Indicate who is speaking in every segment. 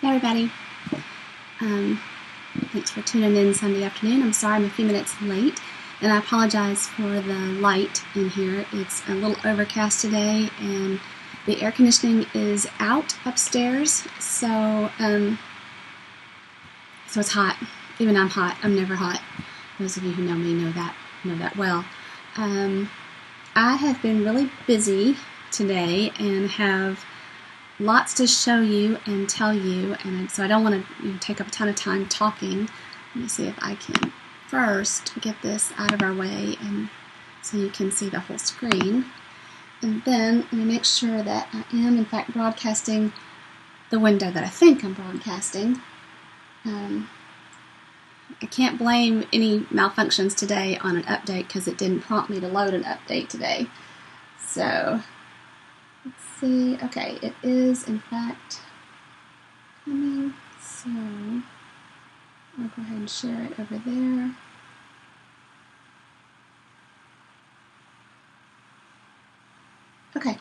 Speaker 1: Hey everybody, thanks for tuning in Sunday afternoon. I'm sorry I'm a few minutes late, and I apologize for the light in here. It's a little overcast today, and the air conditioning is out upstairs, so it's hot. Even I'm hot. I'm never hot. Those of you who know me know that well. I have been really busy today and have lots to show you and tell you, and so I don't want to take up a ton of time talking. Let me see if I can first get this out of our way and so you can see the whole screen. And then let me make sure that I am in fact broadcasting the window that I think I'm broadcasting. I can't blame any malfunctions today on an update because it didn't prompt me to load an update today. So let's see. Okay, it is in fact coming, so I'll go ahead and share it over there. Okay,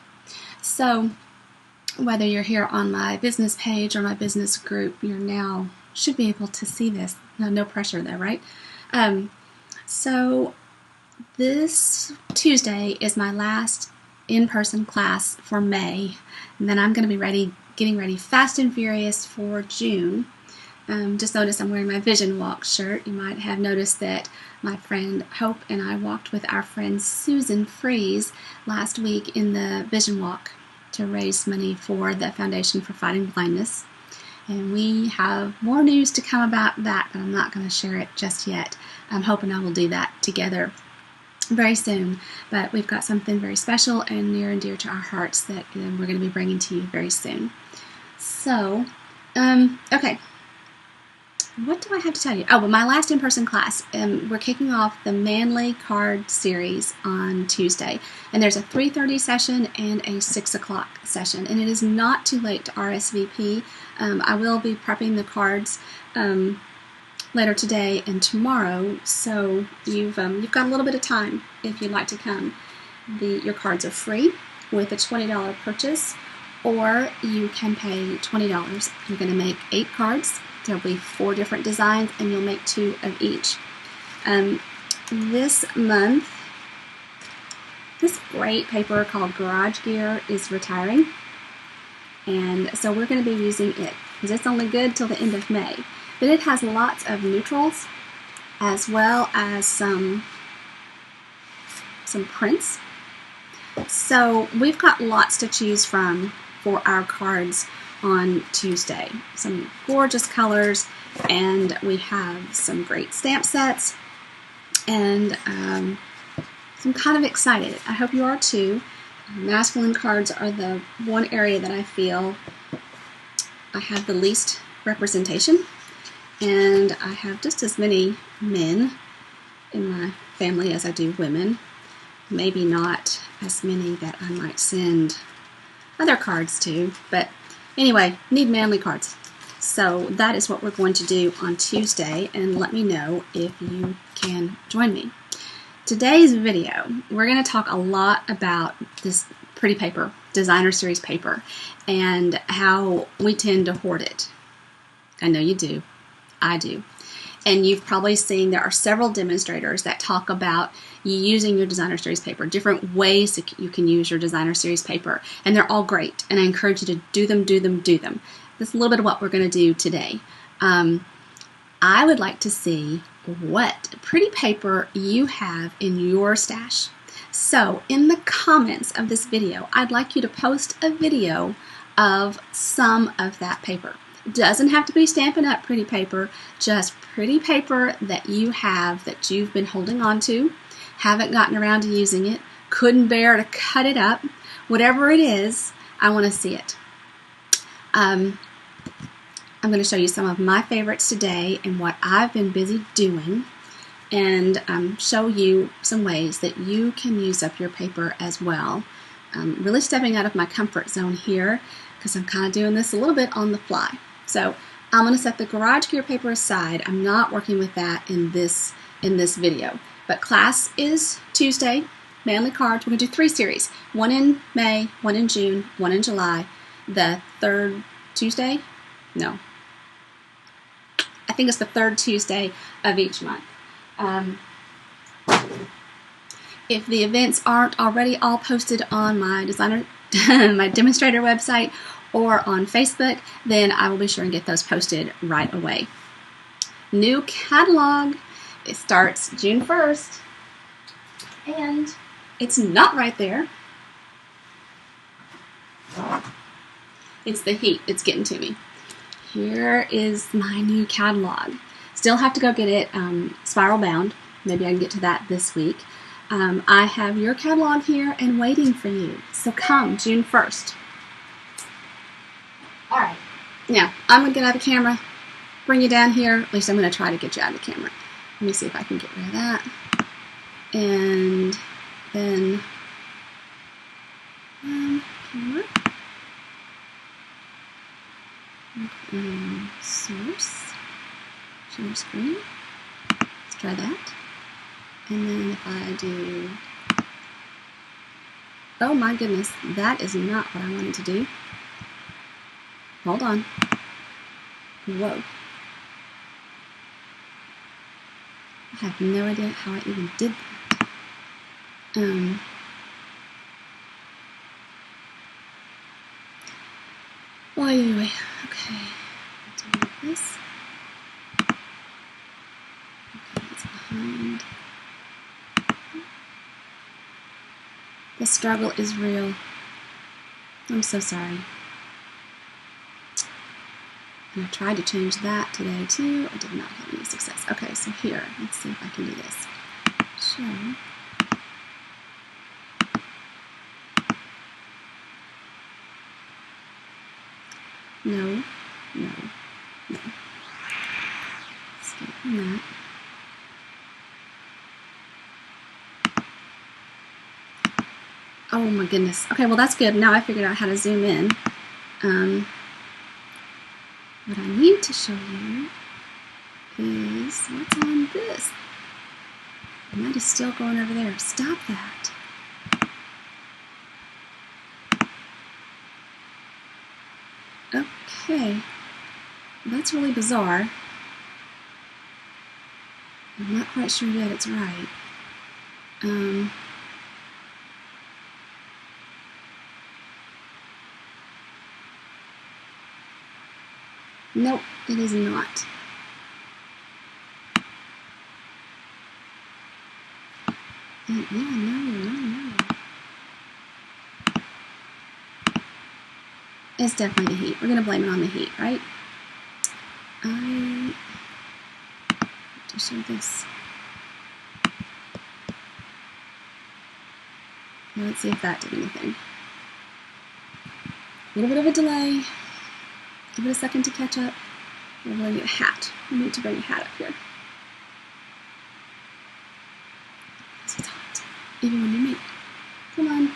Speaker 1: so whether you're here on my business page or my business group, you're now should be able to see this. No pressure though, right? So this Tuesday is my last in-person class for May, and then I'm going to be getting ready fast and furious for June. Just notice I'm wearing my Vision Walk shirt. You might have noticed that my friend Hope and I walked with our friend Susan Freeze last week in the Vision Walk to raise money for the Foundation for Fighting Blindness. And we have more news to come about that, but I'm not going to share it just yet. I'm hoping I will do that together very soon. But we've got something very special and near and dear to our hearts that we're going to be bringing to you very soon. So, okay. What do I have to tell you? Oh, well, my last in-person class. We're kicking off the Manly Card Series on Tuesday. And there's a 3:30 session and a 6 o'clock session. And it is not too late to RSVP. I will be prepping the cards later today and tomorrow. So you've got a little bit of time if you'd like to come. Your cards are free with a $20 purchase, or you can pay $20. You're going to make 8 cards. There'll be 4 different designs, and you'll make 2 of each. This month, this great paper called Garage Gear is retiring, and so we're going to be using it because it's only good till the end of May. But it has lots of neutrals as well as some prints. So we've got lots to choose from for our cards on Tuesday. Some gorgeous colors, and we have some great stamp sets, and I'm kind of excited. I hope you are too. Masculine cards are the one area that I feel I have the least representation, and I have just as many men in my family as I do women. Maybe not as many that I might send other cards to, but anyway, need manly cards. So that is what we're going to do on Tuesday, and let me know if you can join me. Today's video, we're going to talk a lot about this pretty paper, designer series paper, and how we tend to hoard it. I know you do. I do. And you've probably seen there are several demonstrators that talk about using your designer series paper, different ways that you can use your designer series paper, and they're all great, and I encourage you to do them. That's a little bit of what we're going to do today. I would like to see what pretty paper you have in your stash. So in the comments of this video, I'd like you to post a video of some of that paper. Doesn't have to be Stampin' Up! Pretty paper, just pretty paper that you have that you've been holding on to, haven't gotten around to using it, couldn't bear to cut it up, whatever it is, I want to see it. I'm going to show you some of my favorites today and what I've been busy doing, and show you some ways that you can use up your paper as well. I'm really stepping out of my comfort zone here because I'm kind of doing this a little bit on the fly. So I'm going to set the Garage Gear paper aside. I'm not working with that in this video. But class is Tuesday, Manly Cards. We're going to do 3 series. 1 in May, 1 in June, 1 in July. The third Tuesday? No, I think it's the third Tuesday of each month. If the events aren't already all posted on my my demonstrator website or on Facebook, then I will be sure and get those posted right away. New catalog. It starts June 1st, and it's not right there. It's the heat. It's getting to me. Here is my new catalog. Still have to go get it spiral bound. Maybe I can get to that this week. I have your catalog here and waiting for you. So come June 1st. All right. Now, I'm going to get out of the camera, bring you down here. At least I'm going to try to get you out of the camera. Let me see if I can get rid of that. And then, camera. Source. Share screen. Let's try that. And then if I do, oh my goodness, that is not what I wanted to do. Hold on. Whoa. I have no idea how I even did that. Well, anyway, okay. Do this. Okay, it's behind. The struggle is real. I'm so sorry. And I tried to change that today too. I did not have any success. Okay, so here, let's see if I can do this. Show. No, no, no. Skip on that. Oh my goodness. Okay, well that's good. Now I figured out how to zoom in. What I need to show you is what's on this. That is still going over there. Stop that. Okay. That's really bizarre. I'm not quite sure yet it's right. Nope, it is not. Yeah, no. It's definitely the heat. We're going to blame it on the heat, right? I have to show this. Now let's see if that did anything. A little bit of a delay. Give it a second to catch up. We're going to need a hat. We need to bring a hat up here. Because it's hot. Even when you make. Come on.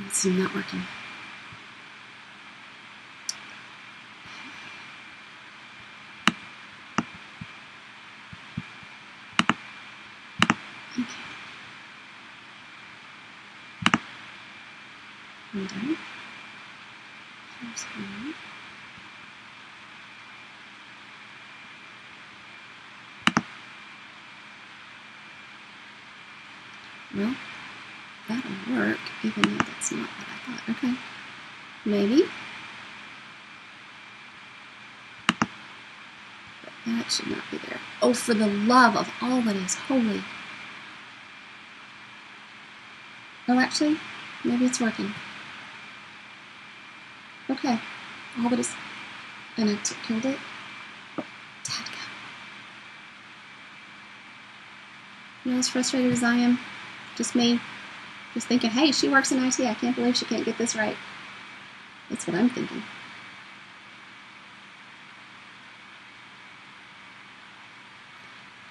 Speaker 1: It's not working. Okay. I'm done. Here's one. Well, that'll work, even though that's not what I thought. Okay. Maybe. But that should not be there. Oh, for the love of all that is holy. Oh, actually, maybe it's working. Okay. All that is... And I killed it. Dadgum. You know, as frustrated as I am, just me, just thinking, hey, she works in IT. I can't believe she can't get this right. That's what I'm thinking.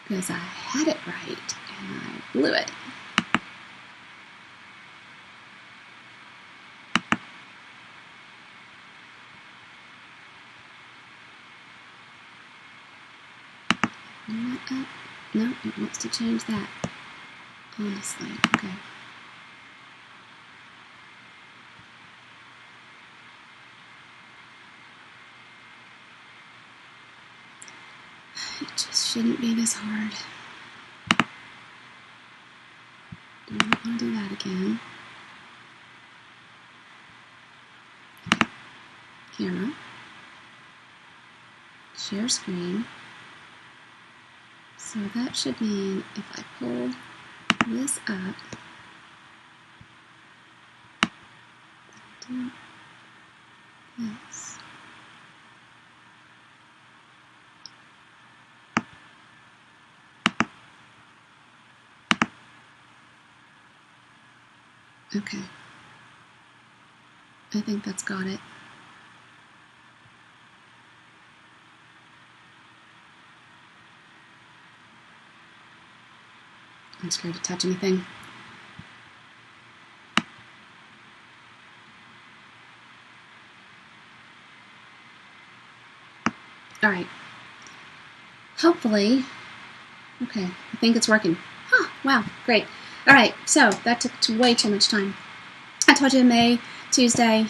Speaker 1: Because I had it right, and I blew it. No, it wants to change that. Honestly, okay. It just shouldn't be this hard. Don't want to do that again. Camera. Share screen. So that should mean if I pull this up, do this. Okay. I think that's got it. I'm scared to touch anything. All right. Hopefully, okay, I think it's working. Huh, wow, great. All right, so that took way too much time. I told you May, Tuesday,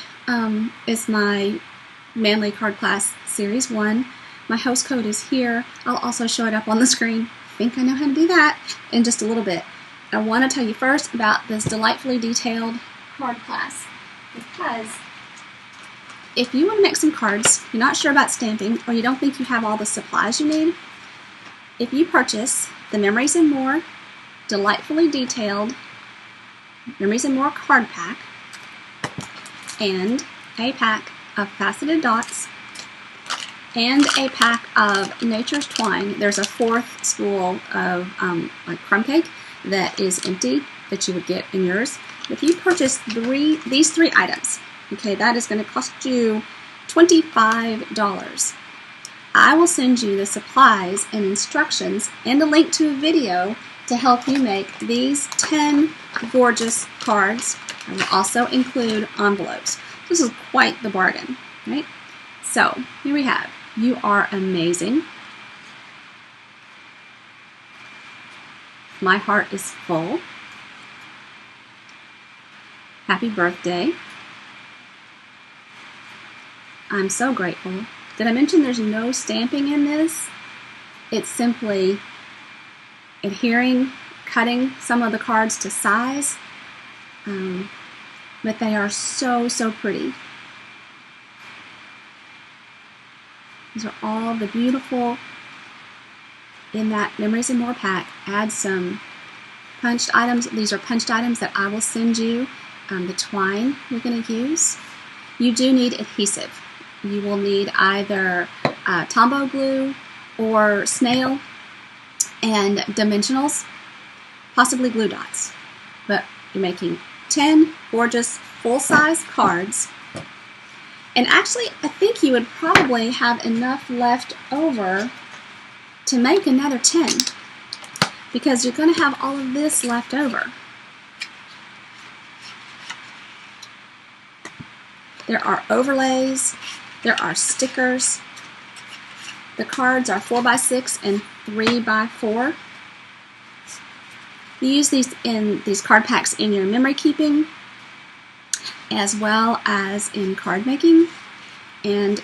Speaker 1: is my Manly Card Class Series 1. My host code is here. I'll also show it up on the screen. I think I know how to do that in just a little bit. I want to tell you first about this delightfully detailed card class, because if you want to make some cards, you're not sure about stamping, or you don't think you have all the supplies you need, if you purchase the Memories and More delightfully detailed Memories and More card pack and a pack of faceted dots and a pack of Nature's Twine, there's a fourth spool of like crumb cake that is empty that you would get in yours. If you purchase these three items, okay, that is going to cost you $25. I will send you the supplies and instructions and a link to a video to help you make these 10 gorgeous cards. I will also include envelopes. This is quite the bargain, right? So here we have, you are amazing. My heart is full. Happy birthday. I'm so grateful. Did I mention there's no stamping in this? It's simply adhering, cutting some of the cards to size, but they are so, so pretty. These are all the beautiful, in that Memories and More pack. Add some punched items. These are punched items that I will send you. The twine we're going to use. You do need adhesive. You will need either Tombow glue or snail and dimensionals, possibly glue dots. But you're making 10 gorgeous full-size cards. And actually, I think you would probably have enough left over to make another 10, because you're going to have all of this left over. There are overlays, there are stickers. The cards are 4x6 and 3x4. You use these in these card packs in your memory keeping as well as in card making, and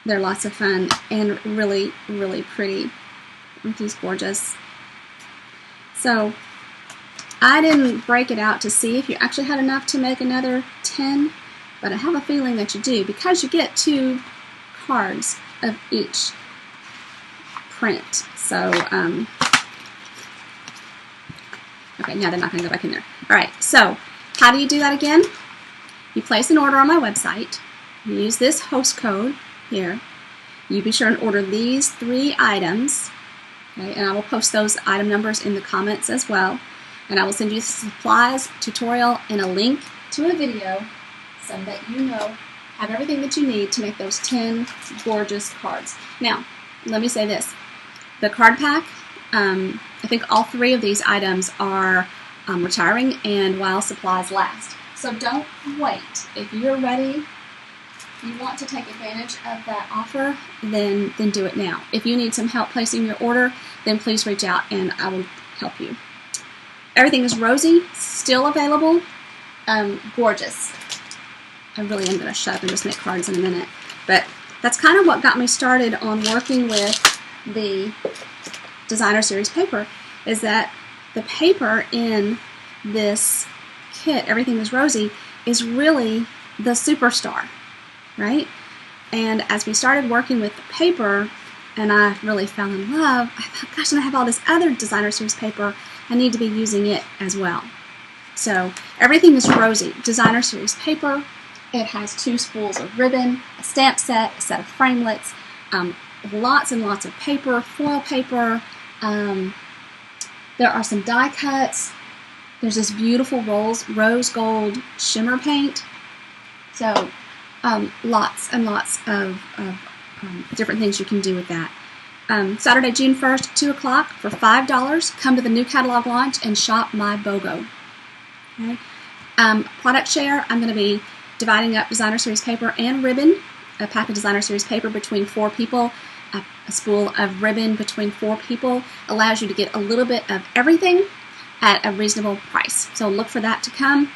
Speaker 1: they're lots of fun and really, really pretty. Aren't these gorgeous? So I didn't break it out to see if you actually had enough to make another 10, but I have a feeling that you do, because you get 2 cards of each print. So, okay, now they're not going to go back in there. All right, so how do you do that again? You place an order on my website. You use this host code here. You be sure and order these 3 items, okay, and I will post those item numbers in the comments as well. And I will send you the supplies, tutorial, and a link to a video so that you have everything that you need to make those 10 gorgeous cards. Now, let me say this. The card pack, I think all 3 of these items are retiring and while supplies last. So don't wait. If you're ready, you want to take advantage of that offer, then do it now. If you need some help placing your order, then please reach out and I will help you. Everything is rosy, still available, gorgeous. I really am going to shut up and just make cards in a minute, but that's kind of what got me started on working with the Designer Series paper, is that the paper in this kit, Everything is Rosy, is really the superstar, right? And as we started working with the paper and I really fell in love, I thought, gosh, and I have all this other Designer Series paper, I need to be using it as well. So Everything is Rosy, Designer Series paper. It has 2 spools of ribbon, a stamp set, a set of framelits, lots and lots of paper, foil paper. There are some die cuts. There's this beautiful rose gold shimmer paint. So lots and lots of different things you can do with that. Saturday, June 1st, 2 o'clock for $5. Come to the new catalog launch and shop my BOGO. Okay. Product share, I'm going to be dividing up Designer Series paper and ribbon, a pack of Designer Series paper between 4 people, a spool of ribbon between 4 people, allows you to get a little bit of everything at a reasonable price. So look for that to come.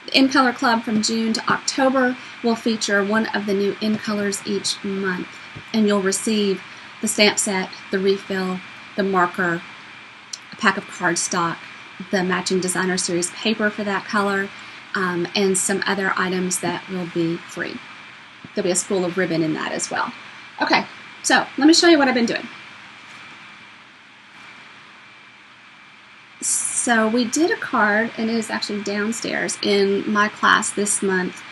Speaker 1: The In Color Club from June to October will feature one of the new in colors each month, and you'll receive the stamp set, the refill, the marker, a pack of cardstock, the matching Designer Series paper for that color, and some other items that will be free. There'll be a spool of ribbon in that as well. Okay, so let me show you what I've been doing. So we did a card, and it is actually downstairs in my class this month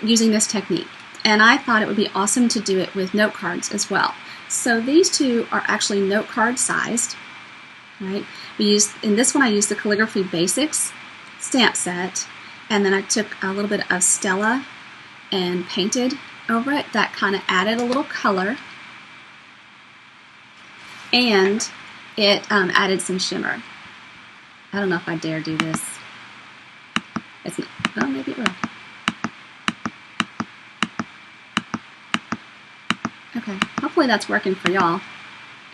Speaker 1: using this technique. And I thought it would be awesome to do it with note cards as well. So these 2 are actually note card sized, right? In this one I used the Calligraphy Basics stamp set, and then I took a little bit of Stella and painted over it. That kind of added a little color, and it added some shimmer. I don't know if I dare do this. It's not, oh, maybe it will. Okay, hopefully that's working for y'all.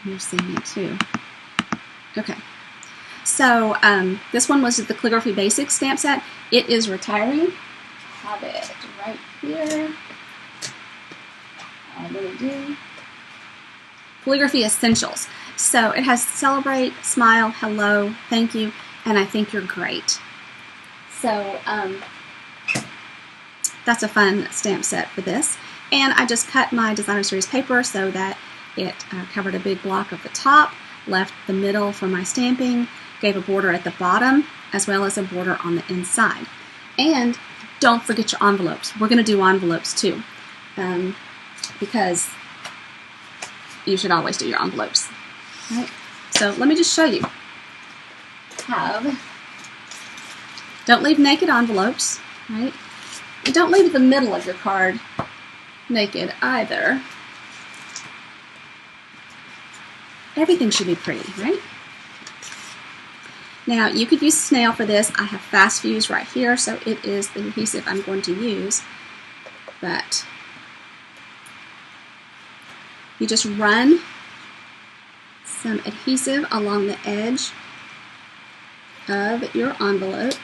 Speaker 1: And you're seeing it too. Okay, so this one was the Calligraphy Basics stamp set. It is retiring. I have it right here. I really do. Calligraphy Essentials. So it has celebrate, smile, hello, thank you, and I think you're great. So that's a fun stamp set for this. And I just cut my Designer Series paper so that it covered a big block of the top, left the middle for my stamping, gave a border at the bottom, as well as a border on the inside. And don't forget your envelopes. We're going to do envelopes too, because you should always do your envelopes. Right? So let me just show you. Don't leave naked envelopes, right? And don't leave the middle of your card naked either. Everything should be pretty, right? Now you could use snail for this. I have fast fuse right here, so it is the adhesive I'm going to use. But you just run some adhesive along the edge of your envelope.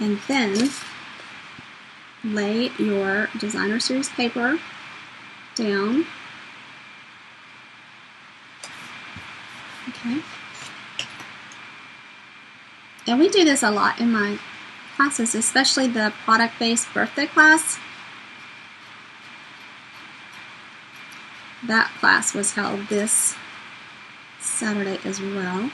Speaker 1: And then lay your Designer Series paper down. Okay. And we do this a lot in my classes, especially the product-based birthday class. That class was held this Saturday as well.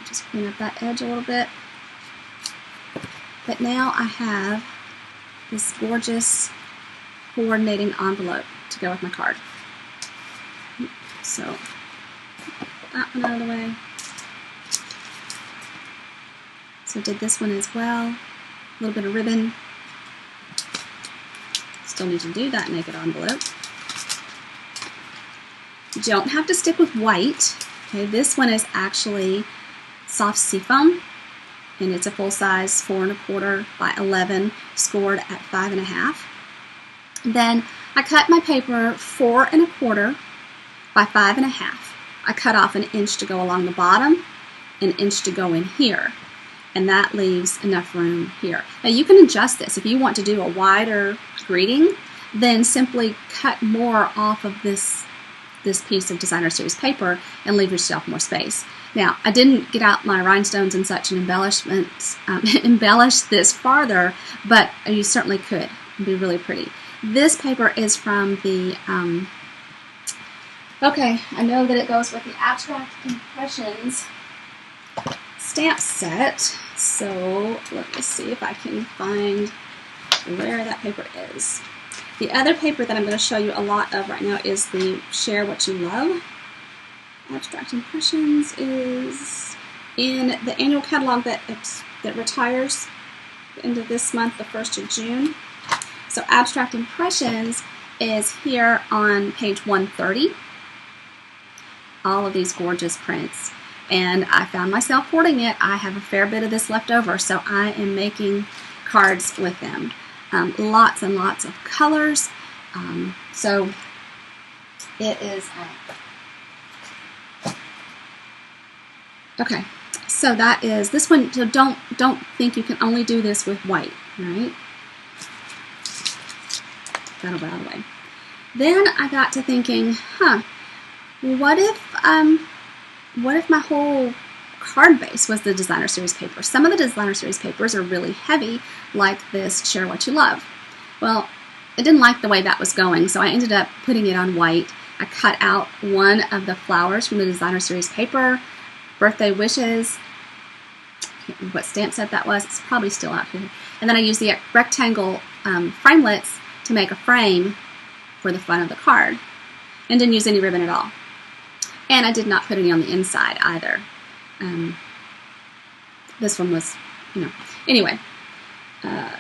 Speaker 1: Just clean up that edge a little bit. But now I have this gorgeous coordinating envelope to go with my card. So, that one out of the way. So did this one as well. A little bit of ribbon. Still need to do that naked envelope. You don't have to stick with white. Okay, this one is actually soft seafoam, and it's a full size 4 1/4 by 11, scored at 5 1/2. Then I cut my paper 4 1/4 by 5 1/2 I cut off 1 inch to go along the bottom, 1 inch to go in here, and that leaves enough room here. Now you can adjust this. If you want to do a wider greeting, then simply cut more off of this piece of designer series paper and leave yourself more space. Now, I didn't get out my rhinestones and such and embellish this farther, but you certainly could. It'd be really pretty. This paper is from the, okay, I know that it goes with the Abstract Impressions stamp set, so let me see if I can find where that paper is. The other paper that I'm going to show you a lot of right now is the Share What You Love. Abstract Impressions is in the annual catalog that retires at the end of this month, the 1st of June. So Abstract Impressions is here on page 130. All of these gorgeous prints. And I found myself hoarding it. I have a fair bit of this left over, so I am making cards with them. Lots and lots of colors. So it is... okay, so that is this one. So don't think you can only do this with white, right? That'll go out of the way. Then I got to thinking, what if my whole card base was the designer series paper? Some of the designer series papers are really heavy, like this Share What You Love. Well, I didn't like the way that was going, so I ended up putting it on white. I cut out one of the flowers from the designer series paper. Birthday Wishes, I can't remember what stamp set that was, it's probably still out here. And then I used the rectangle framelits to make a frame for the front of the card. And didn't use any ribbon at all. And I did not put any on the inside either. This one was, Anyway,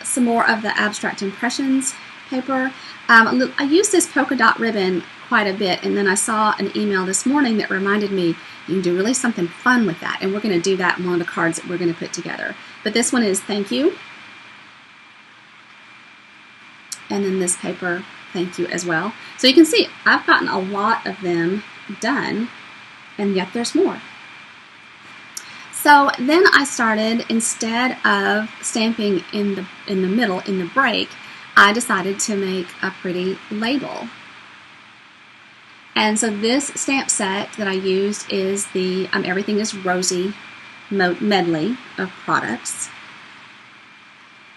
Speaker 1: some more of the Abstract Impressions paper. I used this polka dot ribbon quite a bit, and then I saw an email this morning that reminded me you can do really something fun with that, and we're going to do that in one of the cards that we're going to put together. But this one is Thank You, and then this paper, Thank You as well. So you can see I've gotten a lot of them done, and yet there's more. So then I started, instead of stamping in the middle, in the break, I decided to make a pretty label. And so this stamp set that I used is the Everything is Rosy medley of products.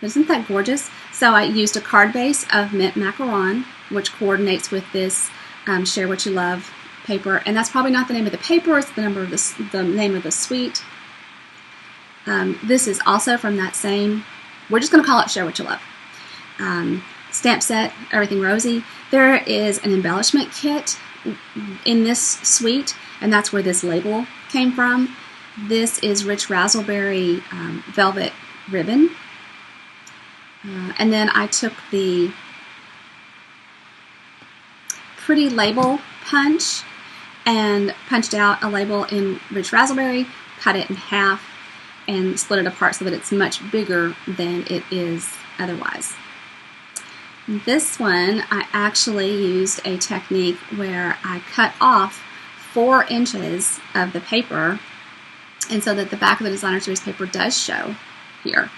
Speaker 1: Isn't that gorgeous? So I used a card base of mint macaron, which coordinates with this Share What You Love paper. And that's probably not the name of the paper, it's the name of the suite. This is also from that same, we're just going to call it Share What You Love. Stamp set, Everything Rosy. There is an embellishment kit in this suite, and that's where this label came from. This is Rich Razzleberry velvet ribbon. And then I took the Pretty Label punch and punched out a label in Rich Razzleberry, cut it in half, and split it apart so that it's much bigger than it is otherwise. This one, I actually used a technique where I cut off 4 inches of the paper, and so that the back of the designer series paper does show here.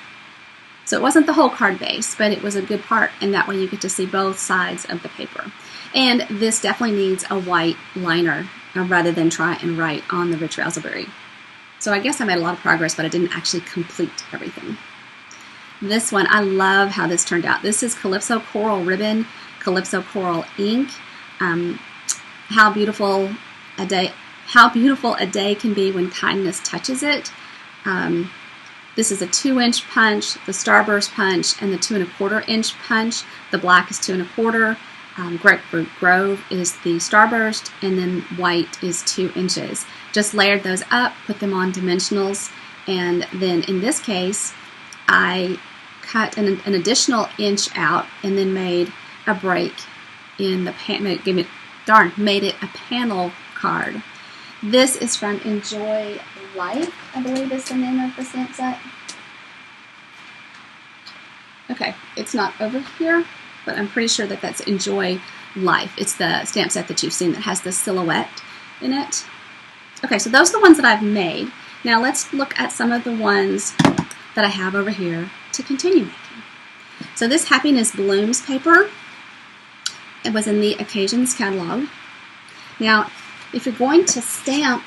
Speaker 1: So it wasn't the whole card base, but it was a good part, and that way you get to see both sides of the paper. And this definitely needs a white liner rather than try and write on the Rich Razzleberry. So I guess I made a lot of progress, but I didn't actually complete everything. This one, I love how this turned out. This is Calypso Coral Ribbon, Calypso Coral ink. How beautiful a day can be when kindness touches it. This is a 2-inch punch, the Starburst punch, and the 2 1/4 inch punch. The black is 2 1/4. Grapefruit Grove is the Starburst, and then white is 2 inches. Just layered those up, put them on dimensionals, and then in this case, I cut an additional inch out and then made a break in the made it a panel card. This is from Enjoy Life, I believe is the name of the stamp set. Okay, it's not over here, but I'm pretty sure that that's Enjoy Life. It's the stamp set that you've seen that has the silhouette in it. Okay, so those are the ones that I've made. Now let's look at some of the ones that I have over here to continue making. So this Happiness Blooms paper, it was in the Occasions catalog. Now, if you're going to stamp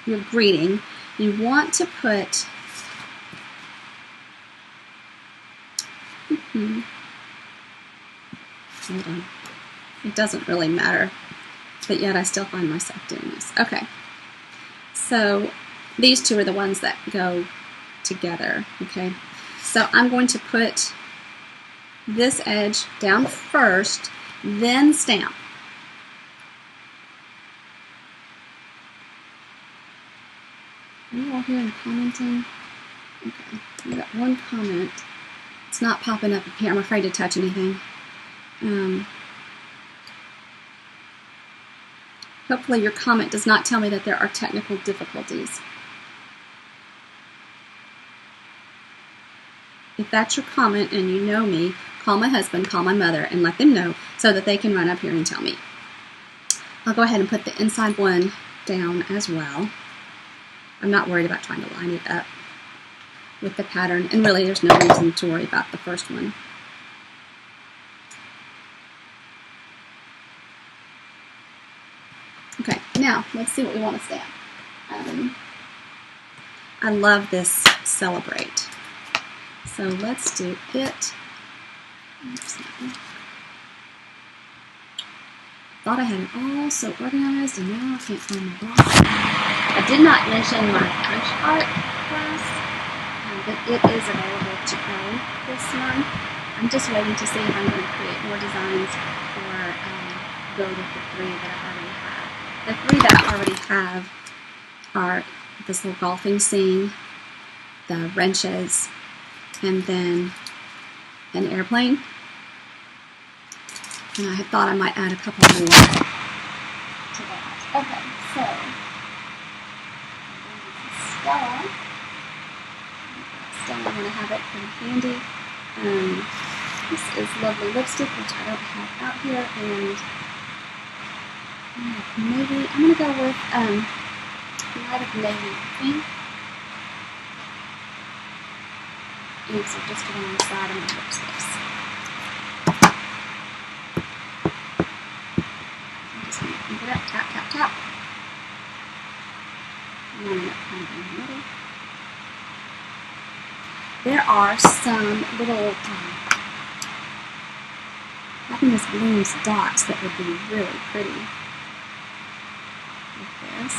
Speaker 1: your greeting, you want to put hold on. It doesn't really matter, but yet I still find myself doing this. Okay, so these two are the ones that go together, okay? So I'm going to put this edge down first, then stamp. Are you all here and commenting? Okay, I got one comment. It's not popping up here. I'm afraid to touch anything. Hopefully your comment does not tell me that there are technical difficulties. If that's your comment and you know me, call my husband, call my mother, and let them know so that they can run up here and tell me. I'll go ahead and put the inside one down as well. I'm not worried about trying to line it up with the pattern, and really there's no reason to worry about the first one. Okay, now let's see what we want to stamp. I love this Celebrate. So let's do it. Thought I had it all so organized, and now I can't find my box. I did not mention my punch art class, but it is available to go this month. I'm just waiting to see if I'm going to create more designs or go with the three that I already have. The three that I already have are this little golfing scene, the wrenches, and then an airplane. And I had thought I might add a couple more to that. Okay, so Stella, I'm going to have it pretty handy. This is Lovely Lipstick, which I don't have out here, and maybe I'm going to go with Light of Navy Pink. Inks are just going on the side of my lipsticks. I'm just going to ink it up, tap, tap, tap. And line it up kind of in the middle. There are some little Happiness Blooms dots that would be really pretty with this.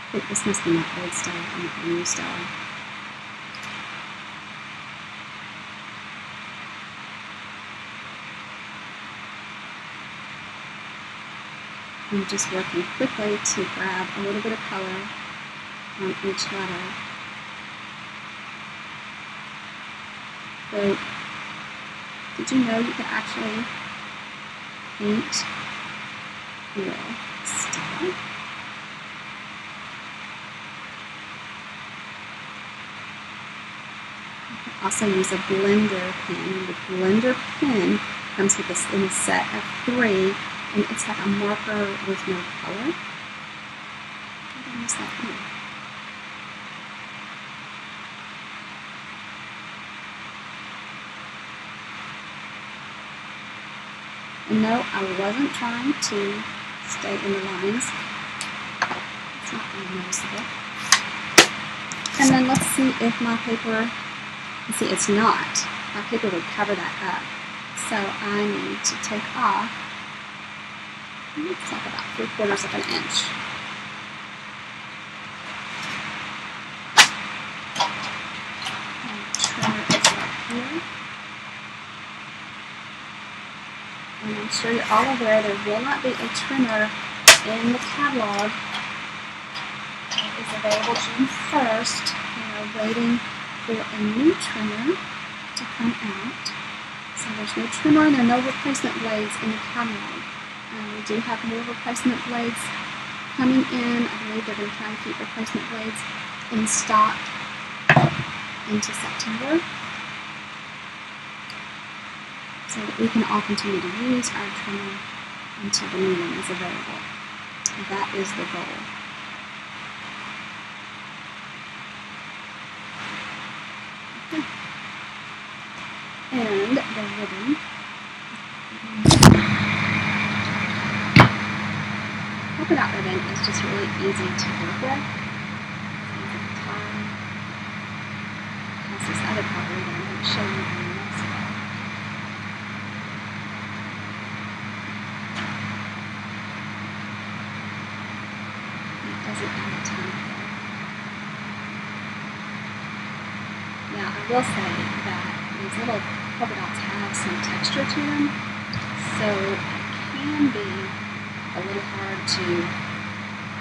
Speaker 1: I think this must be my old style, not my new style. I'm just working quickly to grab a little bit of color on each letter. So, did you know you could actually paint your style? You can also use a blender pen. The blender pen comes with this in a set of 3. And it's like a marker with no color. What is that here? And no, I wasn't trying to stay in the lines. It's not really noticeable. And then let's see if my paper, see, it's not. My paper would cover that up. So I need to take off. It's like about 3/4 of an inch. And trimmer is right here. And I'm sure you're all aware there will not be a trimmer in the catalog. It is available June 1st. We are waiting for a new trimmer to come out. So there's no trimmer and there are no replacement blades in the catalog. We do have more replacement blades coming in. I believe they're going to try and keep replacement blades in stock into September so that we can all continue to use our trimmer until the new one is available. That is the goal. Okay. And the ribbon. Polka dot ribbon is just really easy to work with. It has this other property that I'm going to show you in the next slide. It doesn't add a ton of color. Now I will say that these little polka dots have some texture to them, so it can be a little hard to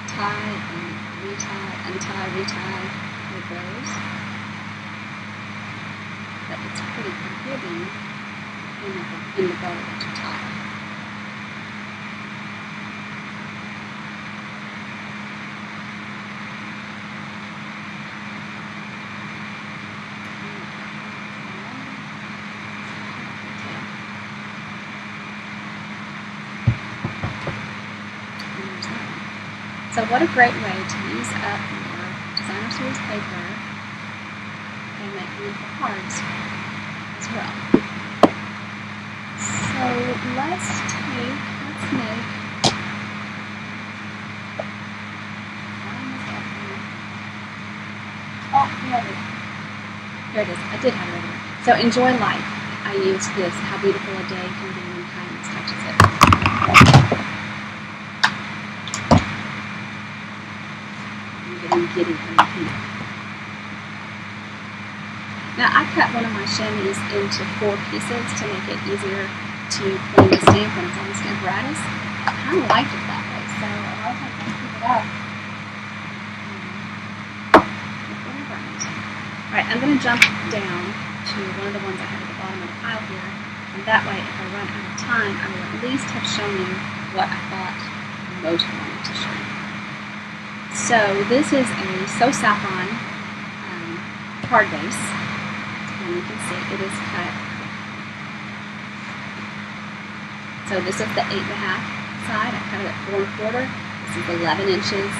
Speaker 1: tie and retie, untie, retie with those, but it's pretty forgiving in the bow that you tie. So what a great way to use up your designer series paper and make beautiful cards as well. So let's make here it is. I did have it over there. So enjoy life. I used this, how beautiful a day can be when kindness touches it. Giddy honey. Now I cut one of my chamois into 4 pieces to make it easier to clean the stamp when it's on the stamparatus. I kind of liked it that way, so a lot of times I keep it up. Alright, I'm going to jump down to one of the ones I have at the bottom of the pile here, and that way if I run out of time I will at least have shown you what I thought most wanted to show you. So this is a So Saffron card base, and you can see it is cut. So this is the 8.5 side. I cut it at 4 1/4. This is 11 inches.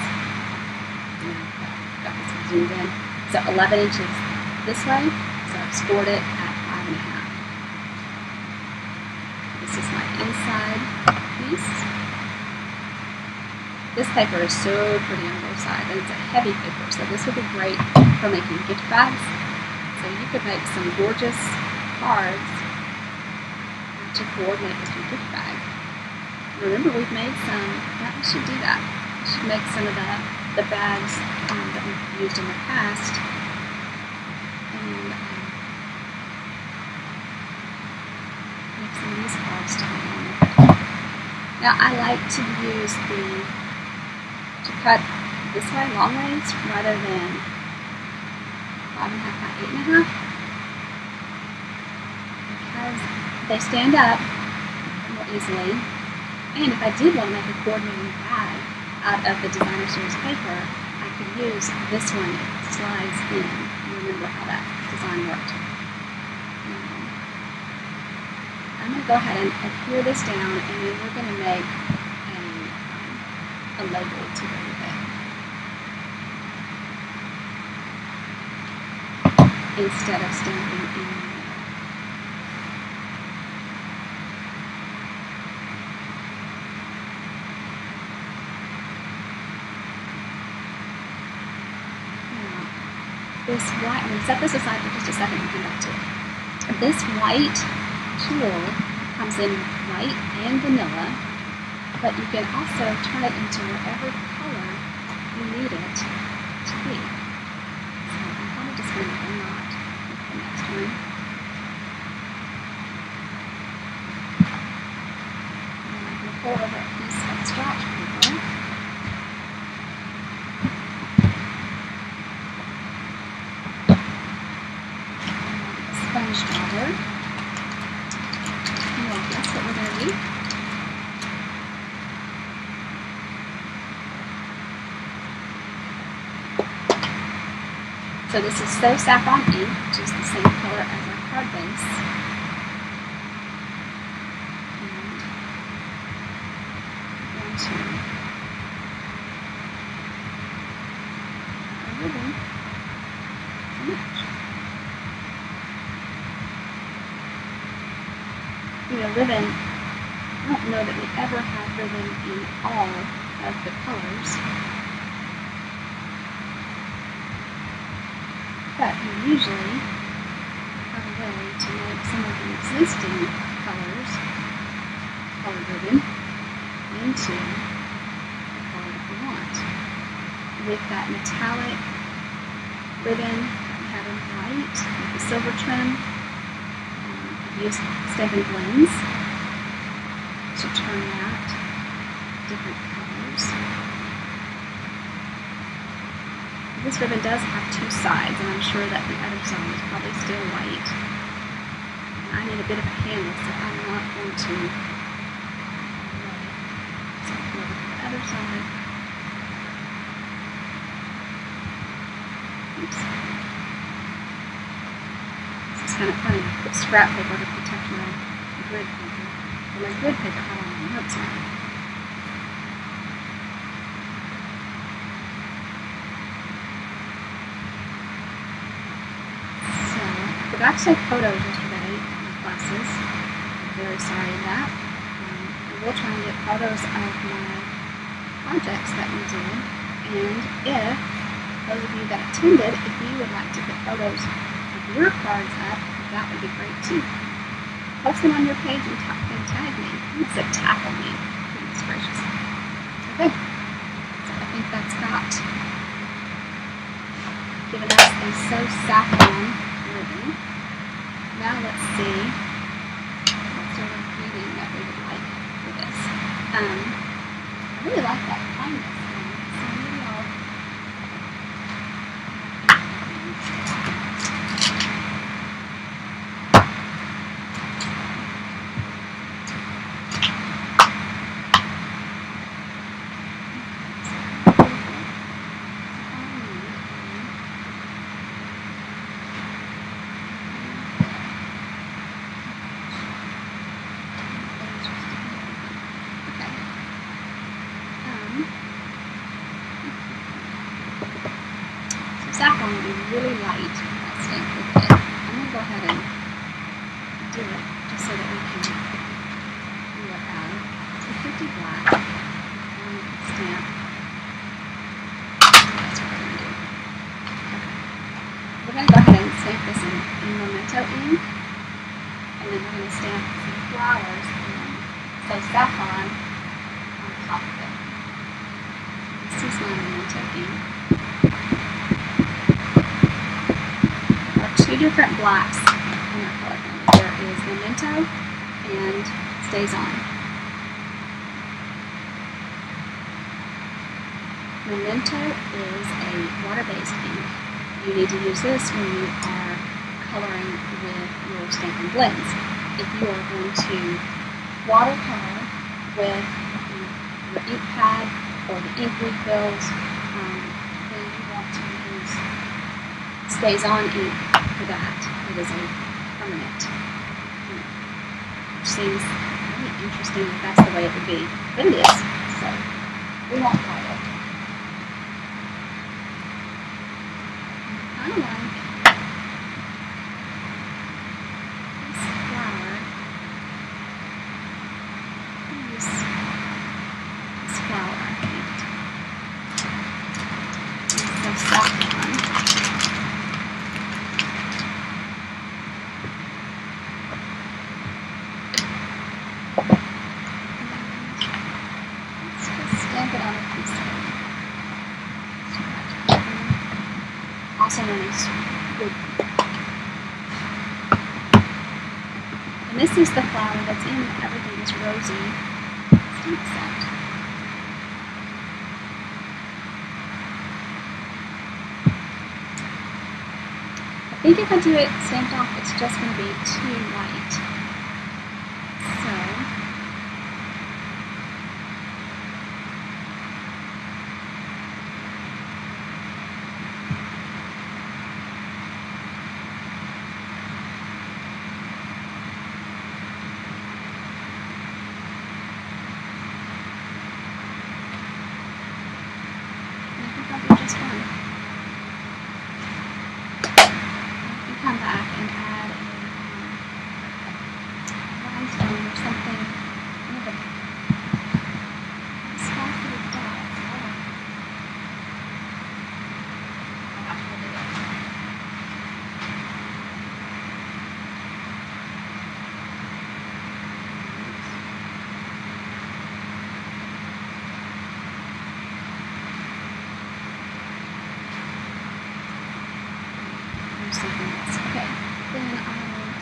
Speaker 1: Got this zoomed in. So 11 inches this way. So I've scored it at 5.5. This is my inside piece. This paper is so pretty on both sides, and it's a heavy paper, so this would be great for making gift bags. So you could make some gorgeous cards to coordinate with your gift bag. Remember, we've made some, we should do that. We should make some of the bags that we've used in the past. And make some of these cards to go on with it. Now, I like to use to cut this way, long ways, rather than 5.5 by 8.5, because they stand up more easily. And if I did want to make a coordinating bag out of the designer series paper, I could use this one. It slides in. Remember how that design worked. I'm going to go ahead and adhere this down, and then we're going to make a label to go with it. Instead of stamping in the middle. Now, this white, I'm going to set this aside for just a second and come back to it. This white tool comes in white and vanilla, but you can also turn it into whatever color you need it to be. So I'm probably just going to make a knot with the next one. And I'm going to pull over a piece of scratch paper. And a sponge dauber. Well, that's what we're going to do. So this is So Saffron ink, which is the same color as our card base. And I'm going to ribbon, I don't know that we ever have ribbon in all of the colors, but we usually have a way to make some of the existing colors, colored ribbon, into the color that we want. With that metallic ribbon that we have in white, with the silver trim, I've used Stampin' Blends to turn out different colors. This ribbon does have two sides, and I'm sure that the other side is probably still white. And I need a bit of a handle, so I'm not going to so go over to the other side. Oops. This is kind of funny. I put scrap paper to protect my grid paper. Or my grid paper had all my notes on it. So, I forgot to take photos yesterday in my classes. I'm very sorry for that. I will try and get photos of my projects that we did. And if those of you that attended, if you would like to put photos of your cards up, that would be great too. Post them on your page and tag me. I said tackle me. Goodness gracious. Okay. So I think that's got given us a So Saffron ribbon. Now let's see what sort of reading that we would like for this. I really like that kindness one, so maybe I'll saffron will be really light with that stamp with it. I'm going to go ahead and do it just so that we can do it out. So 50 black and stamp. That's what we're going to do. Okay. We're going to go ahead and stamp this in Memento ink, and then we're going to stamp some flowers in So Saffron on top of it. This is my Memento ink. Two different blacks in our color family. There is Memento and Stays On. Memento is a water-based ink. You need to use this when you are coloring with your Stampin' Blends. If you are going to watercolor with your ink pad or the ink refills, then you want to use Stays On ink for that. It is a permanent ink, which seems really interesting if that's the way it would be. But it is, so we won't fight it. I like this flower. This flower, I think. It's so soft one. Also known as wood. And this is the flower that's in Everything's Rosy stamp set. I think if I do it stamped off, it's just going to be too light. So just one. You come back and add a do something else. Okay, then I will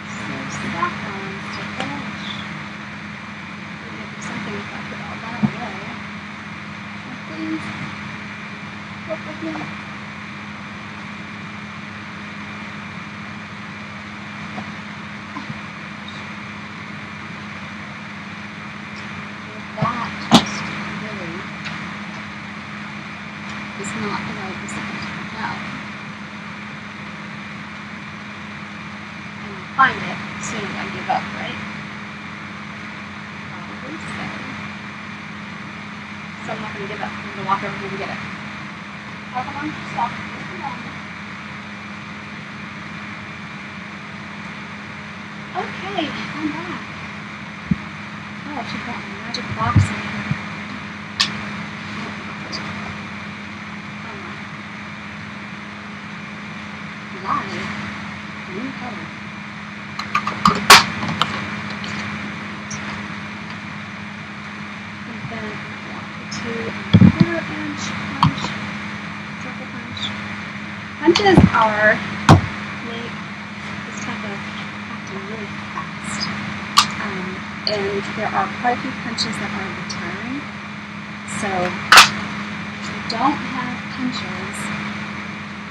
Speaker 1: source the backgrounds to finish. Maybe something if I put all that away. So please work with me. That just really is not the way this is supposed to come out. And I'll find it as soon as I give up, right? Probably so. So I'm not going to give up. I'm going to walk over here and get it. Oh, come on, stop. Just a moment. Okay, I'm back. Oh, I should put my magic box in here. Live, new color. And then walk to a 1/4 inch punch, circle punch. Punches are make this type of acting really fast. And there are quite a few punches that are retiring. So if you don't have punches,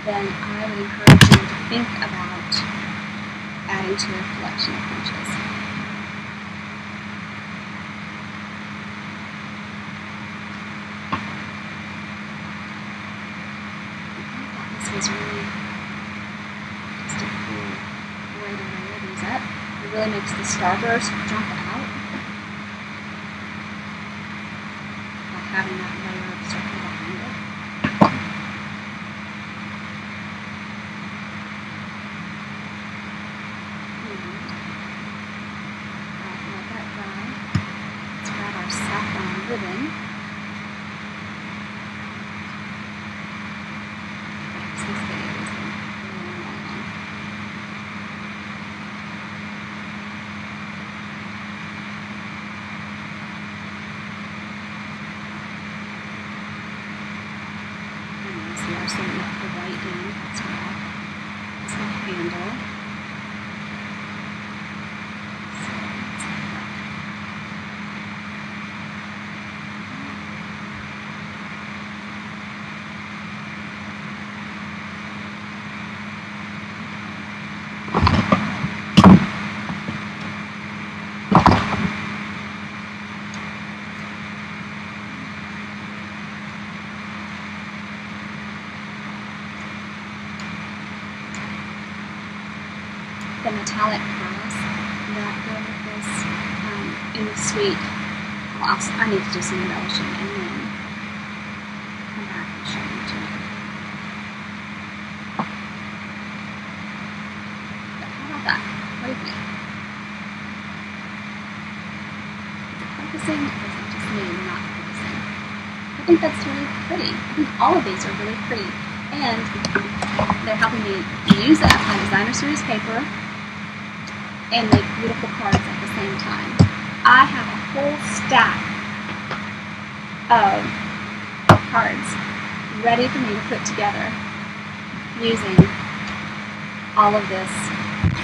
Speaker 1: then I would encourage you to think about adding to your collection of punches. I thought this was really just a cool way to layer these up. It really makes the starburst jump out by having that layer of circle behind it. Let that dry. Let's grab our saffron ribbon. This video is really long. And see our cement at the right end. That's right. It's the handle. The metallic pearls that go with this in the suite. Well, I need to do some embellishing and then come back and show you too. But how about that? What do you think? Is it focusing or is it just me not focusing? I think that's really pretty. I think all of these are really pretty. And they're helping me use up my designer series paper and make beautiful cards at the same time. I have a whole stack of cards ready for me to put together using all of this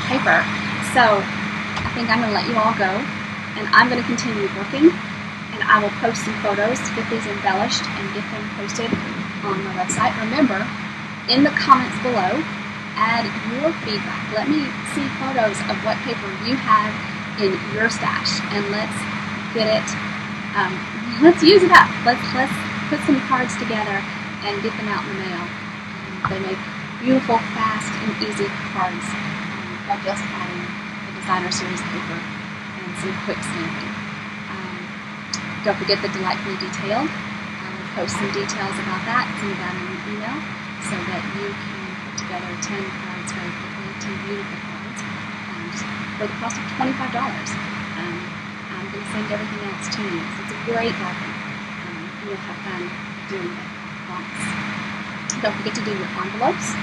Speaker 1: paper. So I think I'm going to let you all go, and I'm going to continue working, and I will post some photos to get these embellished and get them posted on my website. Remember, in the comments below, add your feedback. Let me see photos of what paper you have in your stash, and let's get it, let's use it up. Let's put some cards together and get them out in the mail. They make beautiful, fast, and easy cards by just adding the designer series paper and some quick stamping. Don't forget the Delightfully Detailed. I will post some details about that, some of that in an email, so that you can together 10 cards very quickly, 10 beautiful cards, for the cost of $25. I'm going to send everything else to you. So it's a great bargain. You'll have fun doing it. Promise. Don't forget to do your envelopes.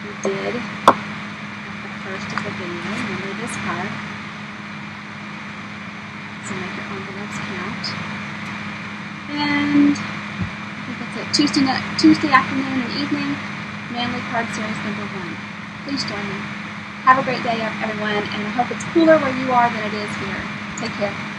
Speaker 1: We did at the first of the video. Remember this card. So make your envelopes count. And I think that's it. Tuesday afternoon and evening. Manly Card Series number 1. Please join me. Have a great day, everyone, and I hope it's cooler where you are than it is here. Take care.